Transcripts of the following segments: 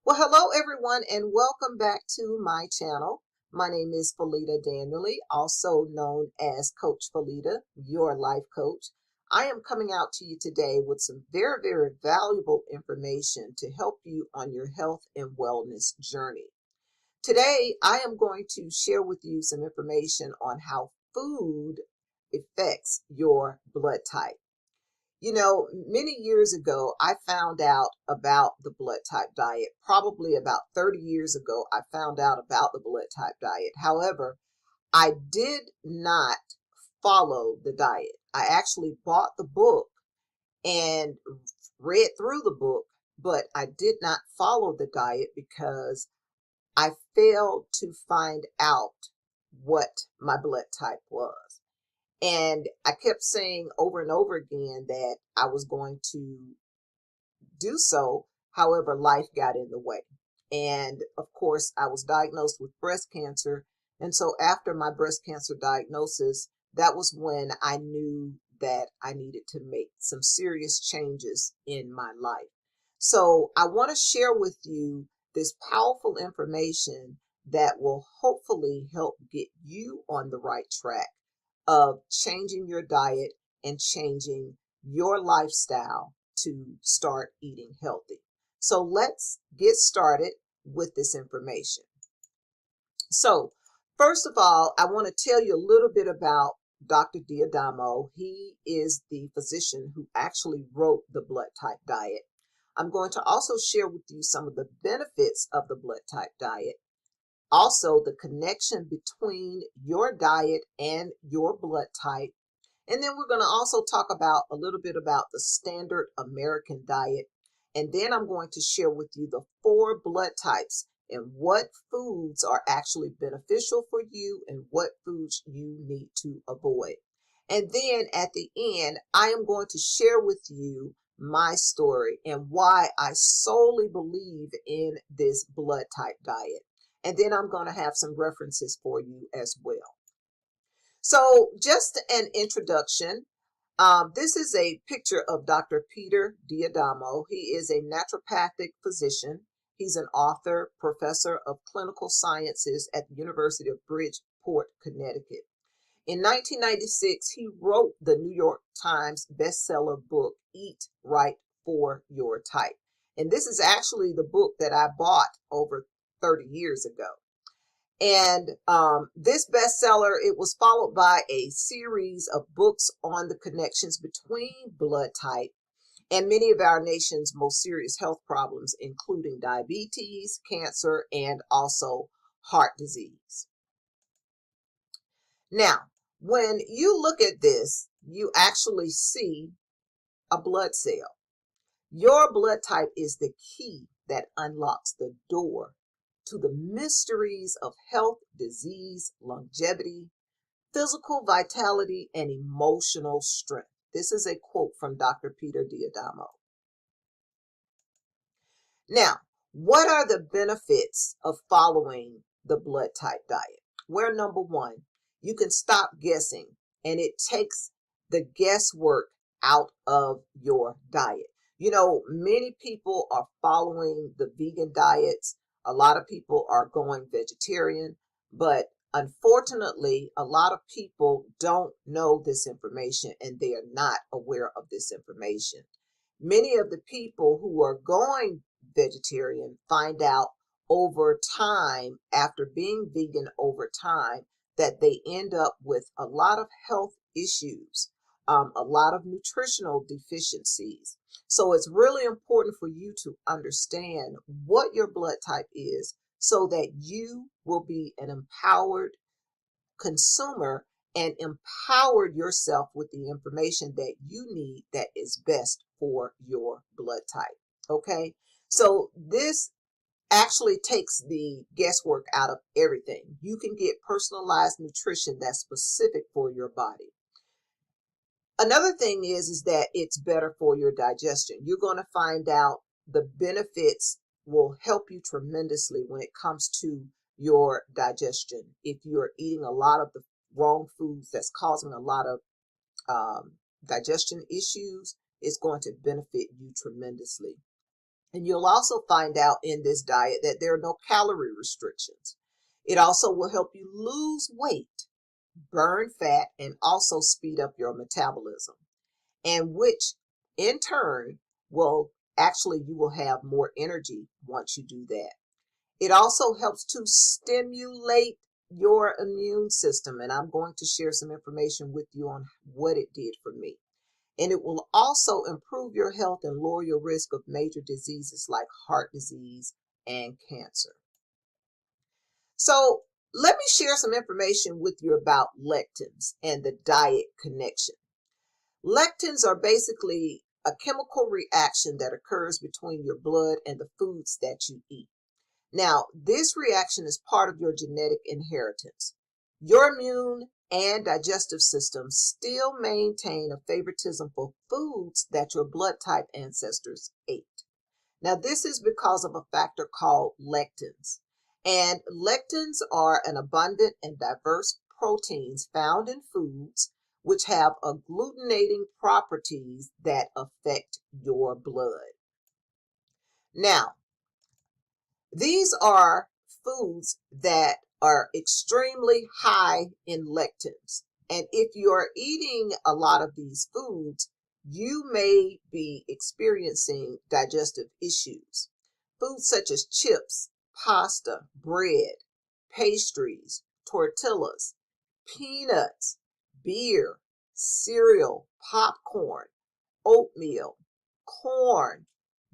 Well, hello everyone, and welcome back to my channel. My name is Felita Daniely, also known as Coach Felita, your life coach. I am coming out to you today with some very valuable information to help you on your health and wellness journey. Today, I am going to share with you some information on how food affects your blood type. You know, many years ago, I found out about the blood type diet. Probably about 30 years ago, I found out about the blood type diet. However, I did not follow the diet. I actually bought the book and read through the book, but I did not follow the diet because I failed to find out what my blood type was. And I kept saying over and over again that I was going to do so. However, life got in the way. And of course, I was diagnosed with breast cancer. And so after my breast cancer diagnosis, that was when I knew that I needed to make some serious changes in my life. So I want to share with you this powerful information that will hopefully help get you on the right track of changing your diet and changing your lifestyle to start eating healthy. So let's get started with this information. So first of all, I want to tell you a little bit about Dr. Diodo. He is the physician who actually wrote the blood type diet. I'm going to also share with you some of the benefits of the blood type diet. Also, the connection between your diet and your blood type. And then we're going to also talk about a little bit about the standard American diet. And then I'm going to share with you the 4 blood types and what foods are actually beneficial for you and what foods you need to avoid. And then at the end, I am going to share with you my story and why I solely believe in this blood type diet. And then I'm going to have some references for you as well. So just an introduction. This is a picture of Dr. Peter Diodo. He is a naturopathic physician. He's an author, professor of clinical sciences at the University of Bridgeport, Connecticut. In 1996, he wrote the New York Times bestseller book, Eat Right for Your Type. And this is actually the book that I bought over 30 years ago. And this bestseller, it was followed by a series of books on the connections between blood type and many of our nation's most serious health problems, including diabetes, cancer, and also heart disease. Now, when you look at this, you actually see a blood cell. Your blood type is the key that unlocks the door to the mysteries of health, disease, longevity, physical vitality, and emotional strength. This is a quote from Dr. Peter Diodo. Now, what are the benefits of following the blood type diet? Well, number one, you can stop guessing, and it takes the guesswork out of your diet. You know, many people are following the vegan diets. A lot of people are going vegetarian, but unfortunately, a lot of people don't know this information and they are not aware of this information. Many of the people who are going vegetarian find out over time, after being vegan over time, that they end up with a lot of health issues, a lot of nutritional deficiencies. So it's really important for you to understand what your blood type is so that you will be an empowered consumer and empower yourself with the information that you need that is best for your blood type. Okay, so this actually takes the guesswork out of everything. You can get personalized nutrition that's specific for your body. Another thing is that it's better for your digestion. You're going to find out the benefits will help you tremendously when it comes to your digestion. If you're eating a lot of the wrong foods that's causing a lot of digestion issues, it's going to benefit you tremendously. And you'll also find out in this diet that there are no calorie restrictions. It also will help you lose weight, burn fat, and also speed up your metabolism, and which in turn will actually, you will have more energy once you do that. It also helps to stimulate your immune system, and I'm going to share some information with you on what it did for me. And it will also improve your health and lower your risk of major diseases like heart disease and cancer. So let me share some information with you about lectins and the diet connection. Lectins are basically a chemical reaction that occurs between your blood and the foods that you eat. Now, this reaction is part of your genetic inheritance. Your immune and digestive systems still maintain a favoritism for foods that your blood type ancestors ate. Now, this is because of a factor called lectins. And lectins are an abundant and diverse proteins found in foods which have agglutinating properties that affect your blood. Now, these are foods that are extremely high in lectins. And if you are eating a lot of these foods, you may be experiencing digestive issues. Foods such as chips, pasta, bread, pastries, tortillas, peanuts, beer, cereal, popcorn, oatmeal, corn,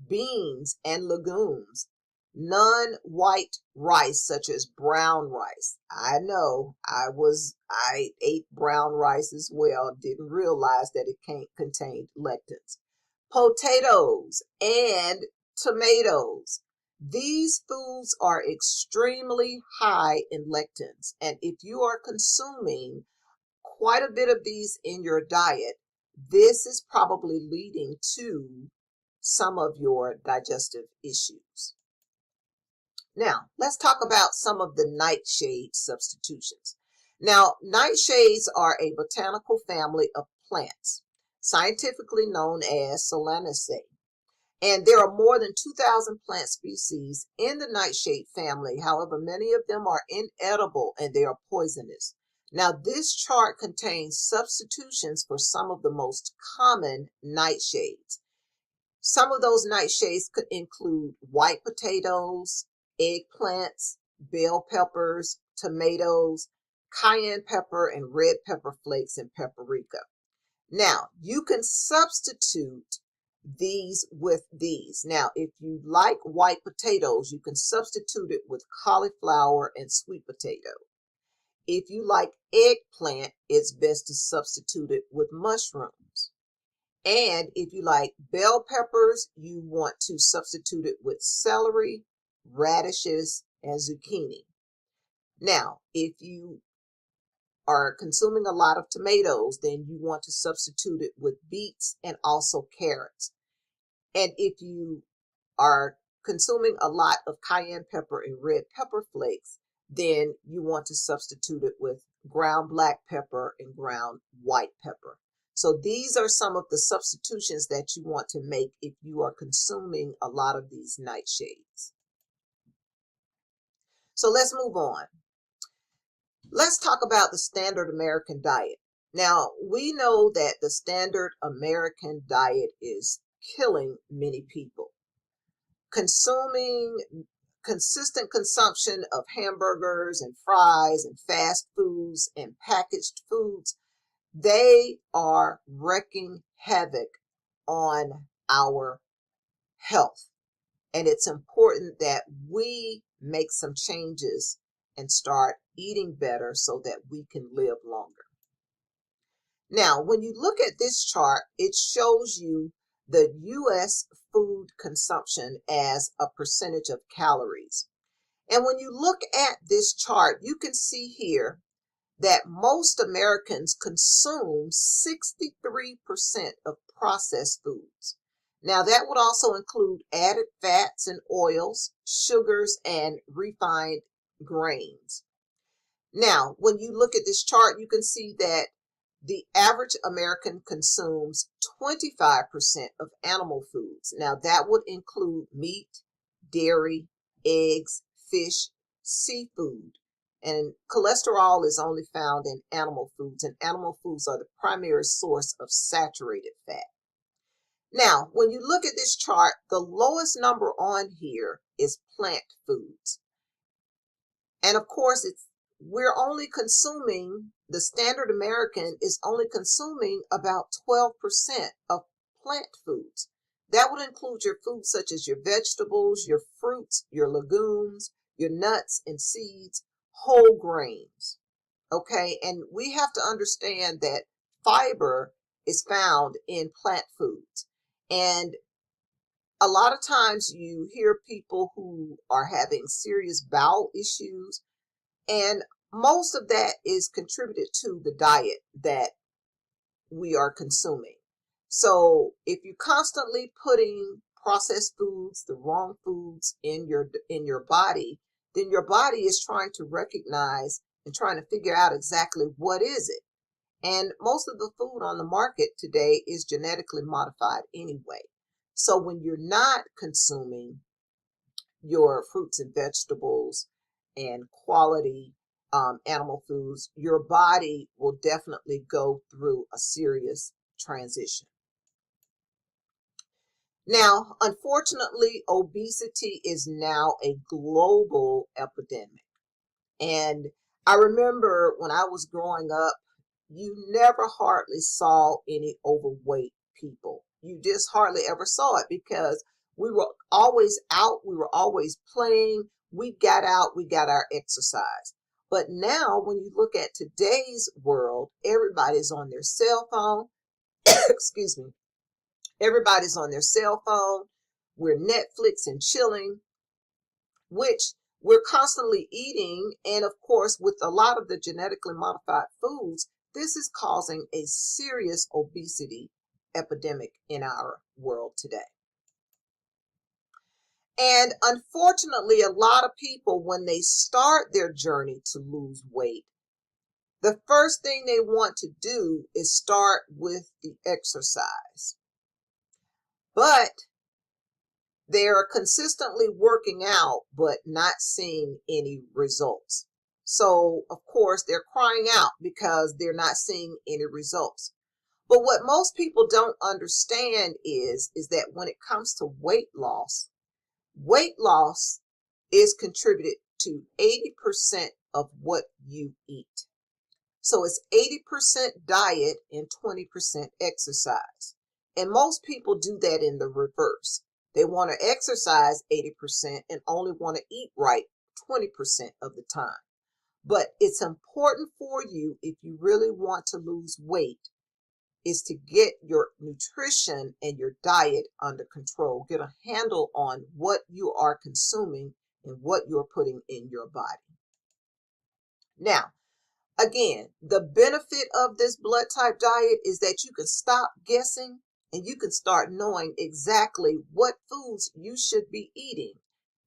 beans, and legumes. Non-white rice, such as brown rice. I know I ate brown rice as well, didn't realize that it contained lectins. Potatoes and tomatoes. These foods are extremely high in lectins, and if you are consuming quite a bit of these in your diet, this is probably leading to some of your digestive issues. Now, let's talk about some of the nightshade substitutions. Now, nightshades are a botanical family of plants, scientifically known as Solanaceae. And there are more than 2,000 plant species in the nightshade family. However, many of them are inedible and they are poisonous. Now, this chart contains substitutions for some of the most common nightshades. Some of those nightshades could include white potatoes, eggplants, bell peppers, tomatoes, cayenne pepper, and red pepper flakes, and paprika. Now, you can substitute these with these. Now, if you like white potatoes, you can substitute it with cauliflower and sweet potato. If you like eggplant, it's best to substitute it with mushrooms. And if you like bell peppers, you want to substitute it with celery, radishes, and zucchini. Now, if you are consuming a lot of tomatoes, then you want to substitute it with beets and also carrots. And if you are consuming a lot of cayenne pepper and red pepper flakes, then you want to substitute it with ground black pepper and ground white pepper. So these are some of the substitutions that you want to make if you are consuming a lot of these nightshades. So let's move on. Let's talk about the standard American diet. Now, we know that the standard American diet is killing many people. Consuming consistent consumption of hamburgers and fries and fast foods and packaged foods, they are wreaking havoc on our health. And it's important that we make some changes and start eating better so that we can live longer. Now, when you look at this chart, it shows you the U.S. food consumption as a percentage of calories. And when you look at this chart, you can see here that most Americans consume 63% of processed foods. Now, that would also include added fats and oils, sugars, and refined grains. Now, when you look at this chart, you can see that The average American consumes 25% of animal foods. Now, that would include meat, dairy, eggs, fish, seafood. And cholesterol is only found in animal foods, and animal foods are the primary source of saturated fat. Now, when you look at this chart, the lowest number on here is plant foods. And of course, we're only consuming, the standard American is only consuming about 12% of plant foods. That would include your foods such as your vegetables, your fruits, your legumes, your nuts and seeds, whole grains. Okay, and we have to understand that fiber is found in plant foods. And a lot of times you hear people who are having serious bowel issues, and most of that is contributed to the diet that we are consuming. So if you're constantly putting processed foods, the wrong foods in your body, then your body is trying to recognize and trying to figure out exactly what is it. And most of the food on the market today is genetically modified anyway. So when you're not consuming your fruits and vegetables and quality animal foods, your body will definitely go through a serious transition. Now, unfortunately, obesity is now a global epidemic. And I remember when I was growing up, you never hardly saw any overweight people. You just hardly ever saw it because we were always out, we were always playing, we got out, we got our exercise. But now when you look at today's world, everybody's on their cell phone. Excuse me. Everybody's on their cell phone. We're Netflix and chilling, which we're constantly eating. And of course, with a lot of the genetically modified foods, this is causing a serious obesity epidemic in our world today. And unfortunately, a lot of people, when they start their journey to lose weight, the first thing they want to do is start with the exercise. But they are consistently working out, but not seeing any results. So, of course, they're crying out because they're not seeing any results. But what most people don't understand is that when it comes to weight loss is contributed to 80% of what you eat. So it's 80% diet and 20% exercise. And most people do that in the reverse. They want to exercise 80% and only want to eat right 20% of the time. But it's important for you, if you really want to lose weight, is to get your nutrition and your diet under control. Get a handle on what you are consuming and what you're putting in your body. Now, again, the benefit of this blood type diet is that you can stop guessing and you can start knowing exactly what foods you should be eating.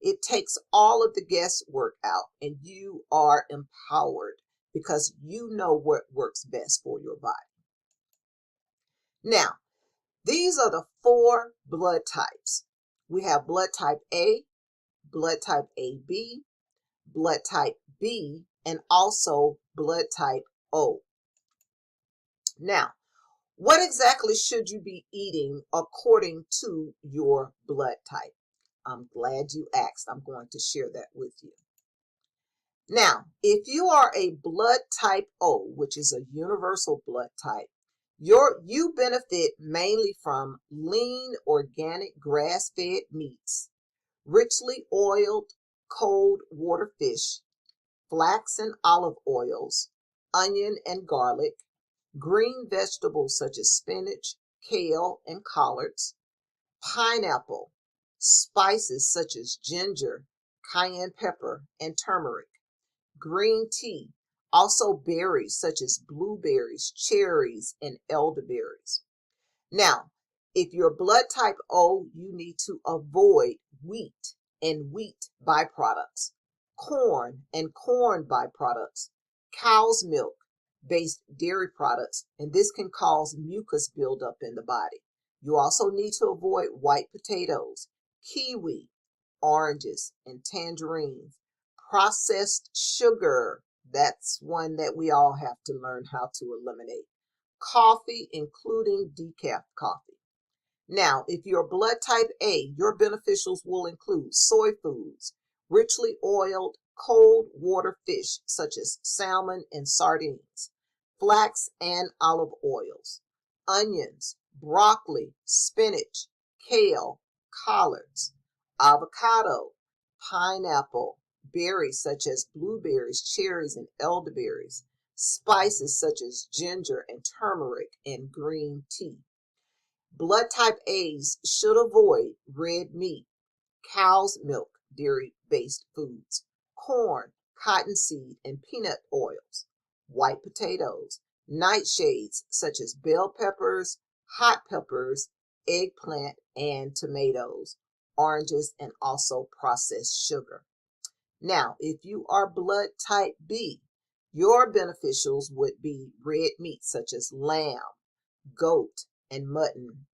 It takes all of the guesswork out and you are empowered because you know what works best for your body. Now, these are the 4 blood types. We have blood type A, blood type AB, blood type B, and also blood type O. Now, what exactly should you be eating according to your blood type? I'm glad you asked. I'm going to share that with you. Now, if you are a blood type O, which is a universal blood type, you benefit mainly from lean, organic, grass-fed meats, richly oiled, cold water fish, flax and olive oils, onion and garlic, green vegetables such as spinach, kale, and collards, pineapple, spices such as ginger, cayenne pepper, and turmeric, green tea, also berries such as blueberries, cherries, and elderberries. Now, if you're blood type O, you need to avoid wheat and wheat byproducts, corn and corn byproducts, cow's milk, based dairy products, and this can cause mucus buildup in the body. You also need to avoid white potatoes, kiwi, oranges, and tangerines. Processed sugar, that's one that we all have to learn how to eliminate. Coffee, including decaf coffee. Now, if you're blood type A, your beneficials will include soy foods, richly oiled, cold water fish such as salmon and sardines, flax and olive oils, onions, broccoli, spinach, kale, collards, avocado, pineapple, berries such as blueberries, cherries, and elderberries, spices such as ginger and turmeric, and green tea. Blood type A's should avoid red meat, cow's milk, dairy-based foods, corn, cottonseed, and peanut oils, white potatoes, nightshades such as bell peppers, hot peppers, eggplant, and tomatoes, oranges, and also processed sugar. Now, if you are blood type B, your beneficials would be red meat such as lamb, goat, and mutton,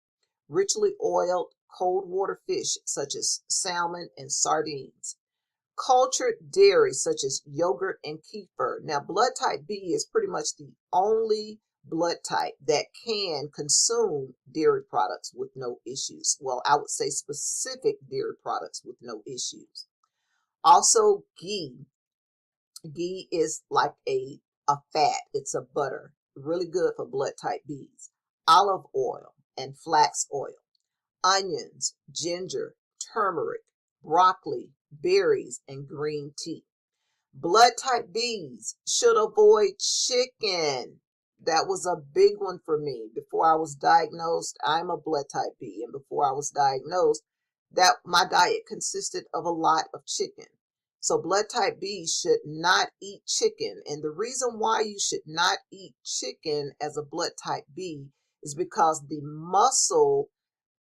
richly oiled cold water fish such as salmon and sardines, cultured dairy such as yogurt and kefir. Now, blood type B is pretty much the only blood type that can consume dairy products with no issues. Well, I would say specific dairy products with no issues. Also, ghee. Ghee is like a fat. It's a butter. Really good for blood type Bs. Olive oil and flax oil. Onions, ginger, turmeric, broccoli, berries, and green tea. Blood type Bs should avoid chicken. That was a big one for me. Before I was diagnosed, I'm a blood type B, and before I was diagnosed, that my diet consisted of a lot of chicken. So blood type B should not eat chicken. And the reason why you should not eat chicken as a blood type B is because the muscle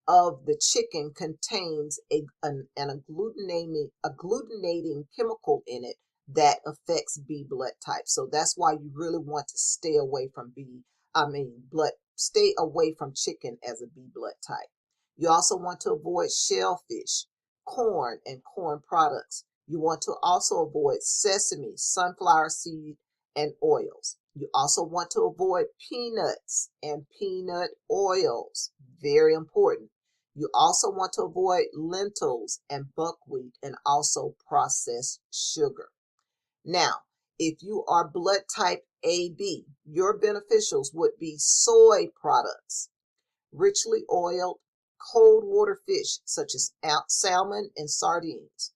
of the chicken contains an agglutinating chemical in it that affects B blood type. So that's why you really want to stay away from stay away from chicken as a B blood type. You also want to avoid shellfish, corn, and corn products. You want to also avoid sesame, sunflower seed, and oils. You also want to avoid peanuts and peanut oils. Very important. You also want to avoid lentils and buckwheat and also processed sugar. Now, if you are blood type AB, your beneficials would be soy products, richly oiled, cold water fish such as salmon and sardines,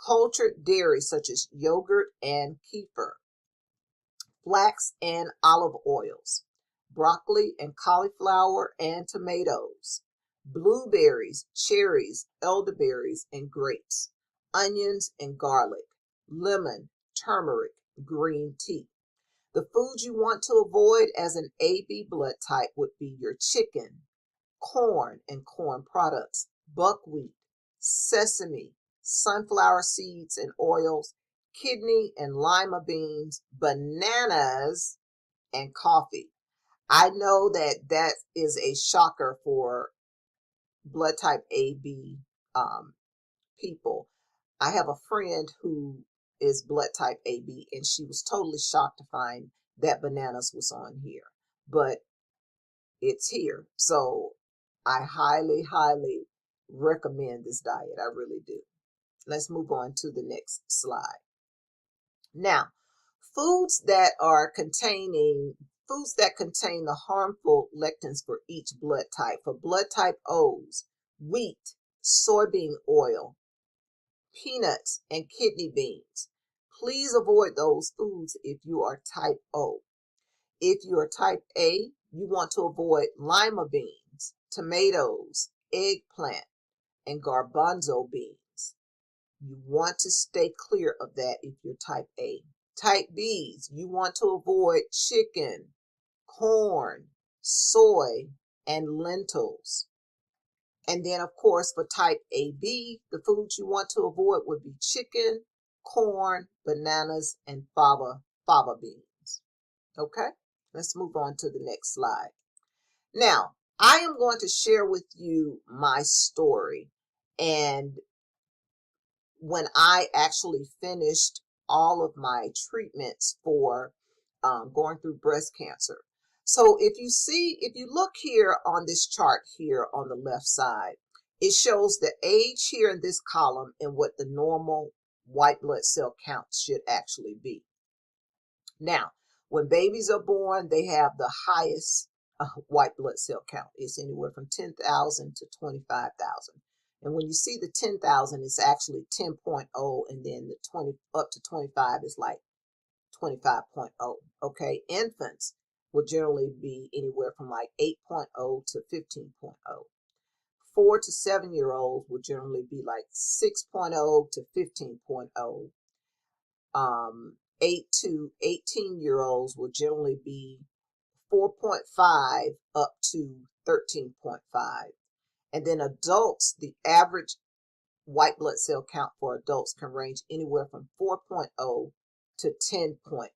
cultured dairy such as yogurt and kefir, flax and olive oils, broccoli and cauliflower and tomatoes, blueberries, cherries, elderberries, and grapes, onions and garlic, lemon, turmeric, green tea. The foods you want to avoid as an AB blood type would be your chicken, corn and corn products, buckwheat, sesame, sunflower seeds and oils, kidney and lima beans, bananas, and coffee. I know that that is a shocker for blood type AB people. I have a friend who is blood type AB, and she was totally shocked to find that bananas was on here, but it's here. So I highly, highly recommend this diet. I really do. Let's move on to the next slide. Now, foods that contain the harmful lectins for each blood type. For blood type O's, wheat, soybean oil, peanuts, and kidney beans. Please avoid those foods if you are type O. If you are type A, you want to avoid lima beans, tomatoes, eggplant, and garbanzo beans. You want to stay clear of that if you're type A. Type B's, you want to avoid chicken, corn, soy, and lentils. And then, of course, for type AB, the foods you want to avoid would be chicken, corn, bananas, and fava beans. Okay, let's move on to the next slide. Now, I am going to share with you my story and when I actually finished all of my treatments for going through breast cancer. So if you look here on this chart here on the left side, it shows the age here in this column and what the normal white blood cell count should actually be. Now, when babies are born, they have the highest white blood cell count. It's anywhere from 10,000 to 25,000. And when you see the 10,000, it's actually 10.0, and then the 20 up to 25 is like 25.0. Okay, infants will generally be anywhere from like 8.0 to 15.0. 4 to 7-year-olds will generally be like 6.0 to 15.0. 8 to 18-year-olds will generally be 4.5 up to 13.5. And then adults, the average white blood cell count for adults can range anywhere from 4.0 to 10.0.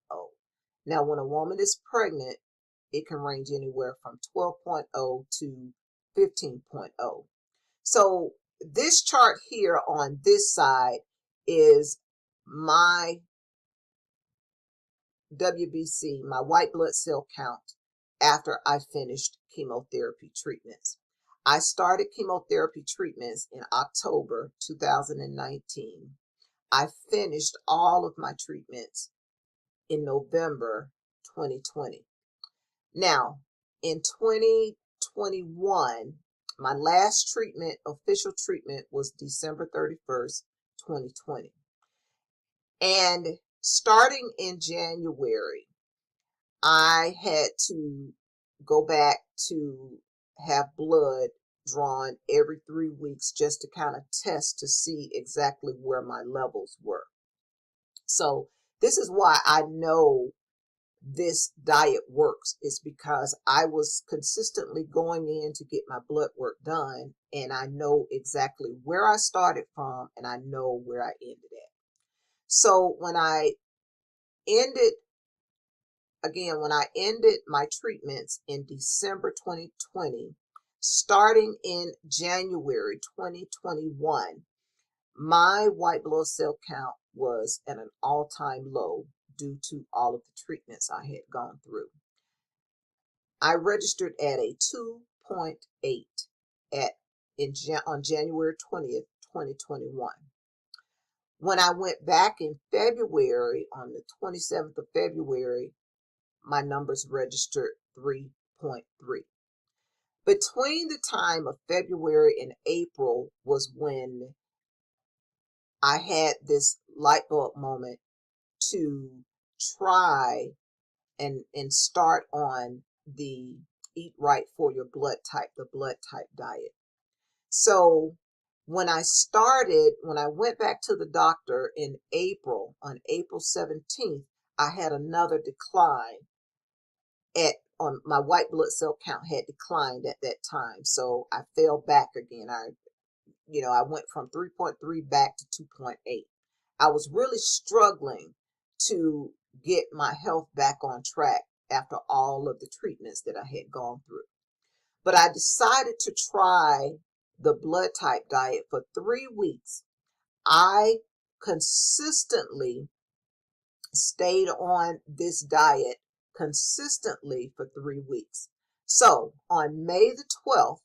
Now, when a woman is pregnant, it can range anywhere from 12.0 to 15.0. So this chart here on this side is my WBC, my white blood cell count, after I finished chemotherapy treatments. I started chemotherapy treatments in October 2019. I finished all of my treatments in November 2020. Now, in 2021, my last treatment, official treatment, was December 31st, 2020. And starting in January, I had to go back to have blood drawn every 3 weeks just to kind of test to see exactly where my levels were. So this is why I know this diet works, is because I was consistently going in to get my blood work done, and I know exactly where I started from and I know where I ended at. So when I ended my treatments in December 2020, starting in January 2021, my white blood cell count was at an all-time low due to all of the treatments I had gone through. I registered at a 2.8 on January 20th, 2021. When I went back in February, on the 27th of February, my numbers registered 3.3. Between the time of February and April was when I had this light bulb moment to try and start on the Eat Right for Your Blood Type, the blood type diet. So when I went back to the doctor in April, on April 17th, I had another decline on my white blood cell count had declined at that time. So I fell back again. I went from 3.3 back to 2.8. I was really struggling to get my health back on track after all of the treatments that I had gone through. But I decided to try the blood type diet for 3 weeks. I consistently stayed on this diet consistently for 3 weeks. So on May the 12th,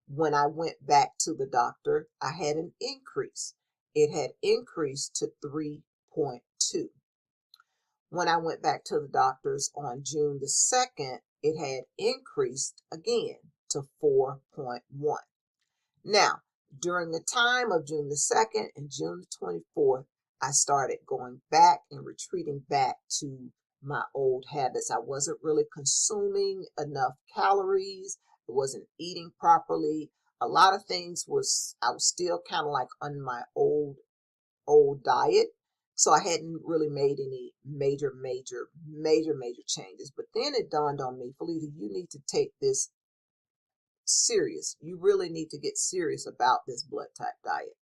when I went back to the doctor, I had an increase. It had increased to 3.2. When I went back to the doctors on June the 2nd, it had increased again to 4.1. Now, during the time of June the 2nd and June the 24th, I started going back and retreating back to my old habits. I wasn't really consuming enough calories. I wasn't eating properly. A lot of things I was still kind of like on my old diet. So I hadn't really made any major changes. But then it dawned on me, Felita, you need to take this serious. You really need to get serious about this blood type diet.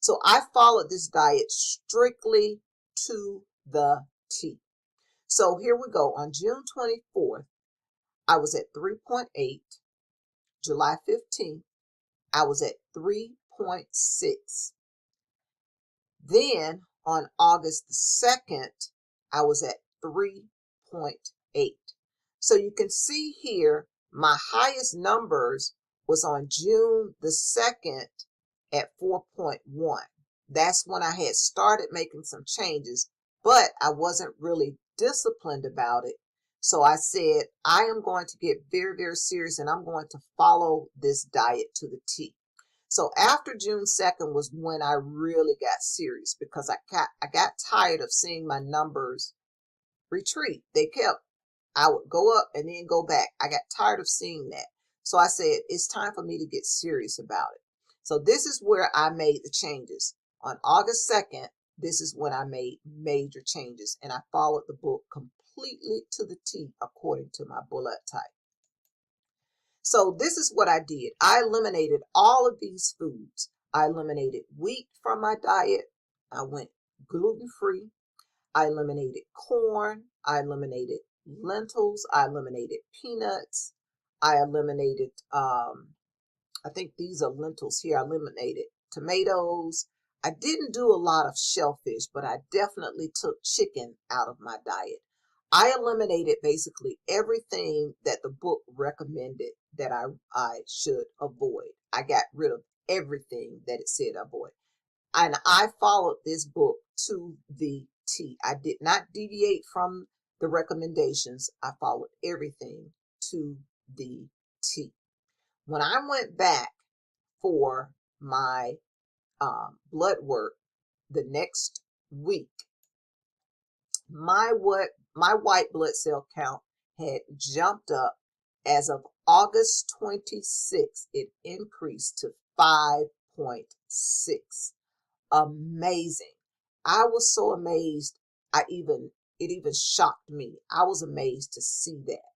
So I followed this diet strictly to the T. So here we go. On June 24th, I was at 3.8. July 15th, I was at 3.6. Then on August the 2nd, I was at 3.8. So you can see here, my highest numbers was on June the 2nd at 4.1. That's when I had started making some changes, but I wasn't really disciplined about it. So I said, I am going to get very, very serious and I'm going to follow this diet to the T. So after June 2nd was when I really got serious, because I got tired of seeing my numbers retreat. I would go up and then go back. I got tired of seeing that. So I said, it's time for me to get serious about it. So this is where I made the changes. On August 2nd, this is when I made major changes, and I followed the book completely to the T according to my blood type. So this is what I did. I eliminated all of these foods. I eliminated wheat from my diet. I went gluten-free. I eliminated corn. I eliminated lentils. I eliminated peanuts. I eliminated, I think these are lentils here. I eliminated tomatoes. I didn't do a lot of shellfish, but I definitely took chicken out of my diet. I eliminated basically everything that the book recommended that I should avoid. I got rid of everything that it said avoid. And I followed this book to the T. I did not deviate from the recommendations. I followed everything to the T. When I went back for my blood work the next week, my white blood cell count had jumped up. As of August 26th, it increased to 5.6. Amazing. I was so amazed. It even shocked me. I was amazed to see that.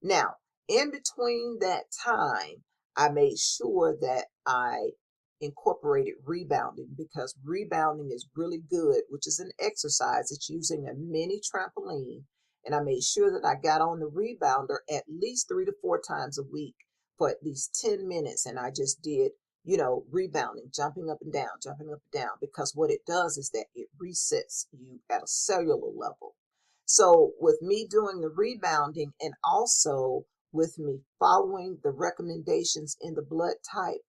Now, in between that time, I made sure that I incorporated rebounding, because rebounding is really good, which is an exercise. It's using a mini trampoline. And I made sure that I got on the rebounder at least 3 to 4 times a week for at least 10 minutes. And I just did, rebounding, jumping up and down, because what it does is that it resets you at a cellular level. So with me doing the rebounding, and also with me following the recommendations in the blood type,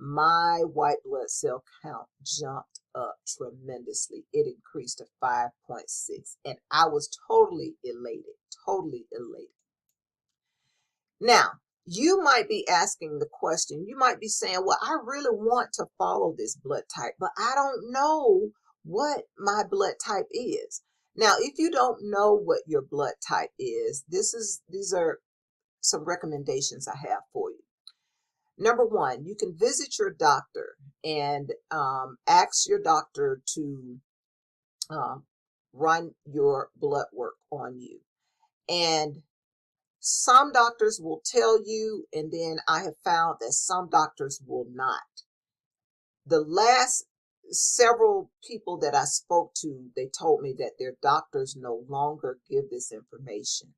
my white blood cell count jumped up tremendously. It increased to 5.6, and I was totally elated, totally elated. Now, you might be asking the question, you might be saying, well, I really want to follow this blood type, but I don't know what my blood type is. Now, if you don't know what your blood type is, these are some recommendations I have for you. Number one, you can visit your doctor and ask your doctor to run your blood work on you. And some doctors will tell you, and then I have found that some doctors will not. The last several people that I spoke to, they told me that their doctors no longer give this information.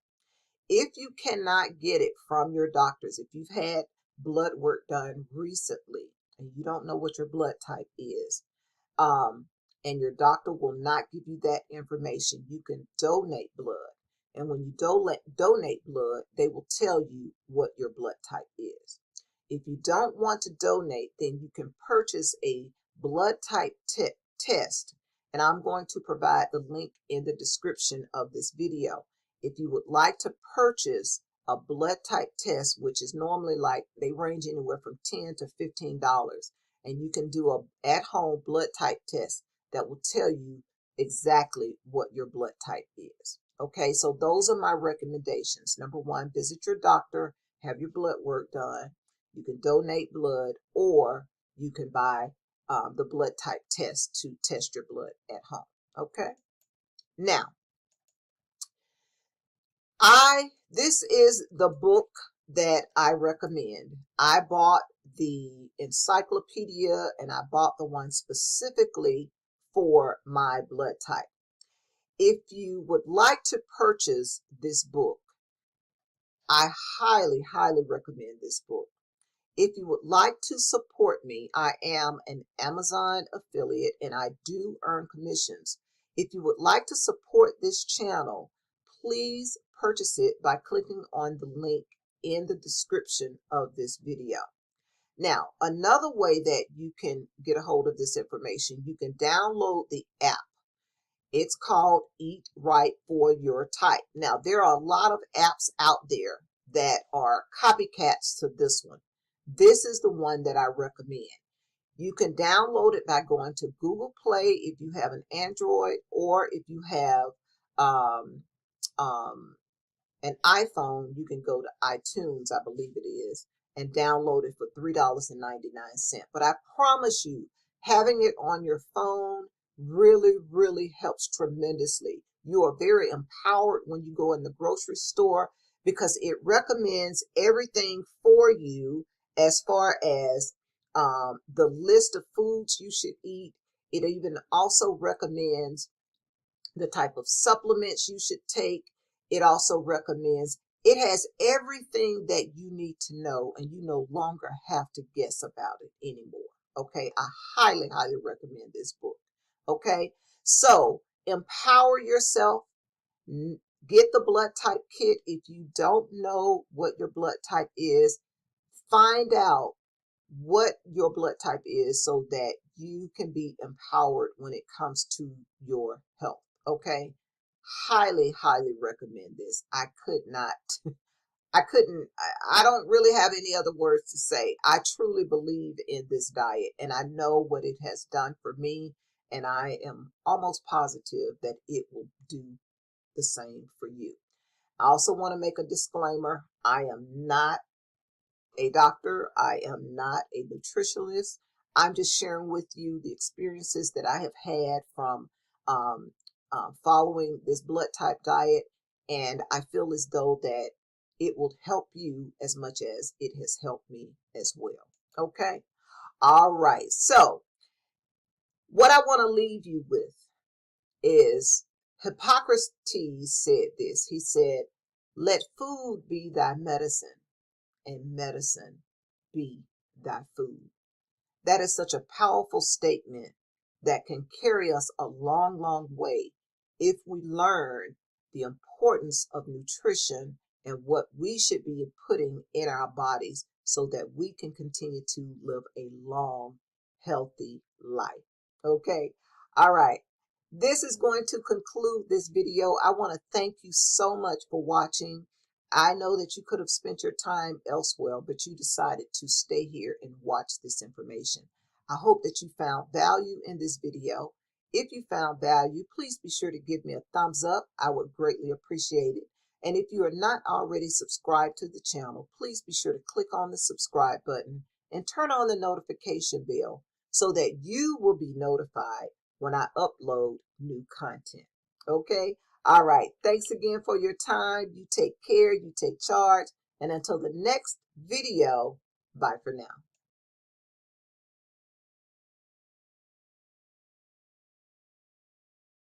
If you cannot get it from your doctors, if you've had blood work done recently and you don't know what your blood type is, and your doctor will not give you that information, you can donate blood. And when you donate blood, they will tell you what your blood type is. If you don't want to donate, then you can purchase a blood type test. And I'm going to provide the link in the description of this video. If you would like to purchase a blood type test, which is normally they range anywhere from $10 to $15, and you can do a at-home blood type test that will tell you exactly what your blood type is. Okay, so those are my recommendations. Number one, visit your doctor, have your blood work done. You can donate blood, or you can buy the blood type test to test your blood at home. Okay, now, this is the book that I recommend. I bought the encyclopedia, and I bought the one specifically for my blood type. if you would like to purchase this book, I highly, highly recommend this book. If you would like to support me, I am an Amazon affiliate and I do earn commissions. If you would like to support this channel, please purchase it by clicking on the link in the description of this video. Now, another way that you can get a hold of this information, you can download the app. It's called Eat Right for Your Type. Now, there are a lot of apps out there that are copycats to this one. This is the one that I recommend. You can download it by going to Google Play if you have an Android, or if you have um, an iPhone, you can go to iTunes, I believe it is, and download it for $3.99. But I promise you, having it on your phone really, really helps tremendously. You are very empowered when you go in the grocery store because it recommends everything for you as far as the list of foods you should eat. It even also recommends the type of supplements you should take. It also recommends, it has everything that you need to know, and you no longer have to guess about it anymore. Okay, I highly, highly recommend this book. Okay, so empower yourself. Get the blood type kit. If you don't know what your blood type is, find out what your blood type is so that you can be empowered when it comes to your health. Okay, highly, highly recommend this. I don't really have any other words to say. I truly believe in this diet and I know what it has done for me, and I am almost positive that it will do the same for you. I also want to make a disclaimer. I am not a doctor. I am not a nutritionist. I'm just sharing with you the experiences that I have had from following this blood type diet, and I feel as though that it will help you as much as it has helped me as well. Okay? All right. So, what I want to leave you with is Hippocrates said this. He said, "Let food be thy medicine, and medicine be thy food." That is such a powerful statement that can carry us a long, long way if we learn the importance of nutrition and what we should be putting in our bodies so that we can continue to live a long, healthy life. Okay? All right. This is going to conclude this video. I want to thank you so much for watching. I know that you could have spent your time elsewhere, but you decided to stay here and watch this information. I hope that you found value in this video. If you found value, please be sure to give me a thumbs up. I would greatly appreciate it. And if you are not already subscribed to the channel, please be sure to click on the subscribe button and turn on the notification bell so that you will be notified when I upload new content. Okay? All right. Thanks again for your time. You take care. You take charge. And until the next video, bye for now.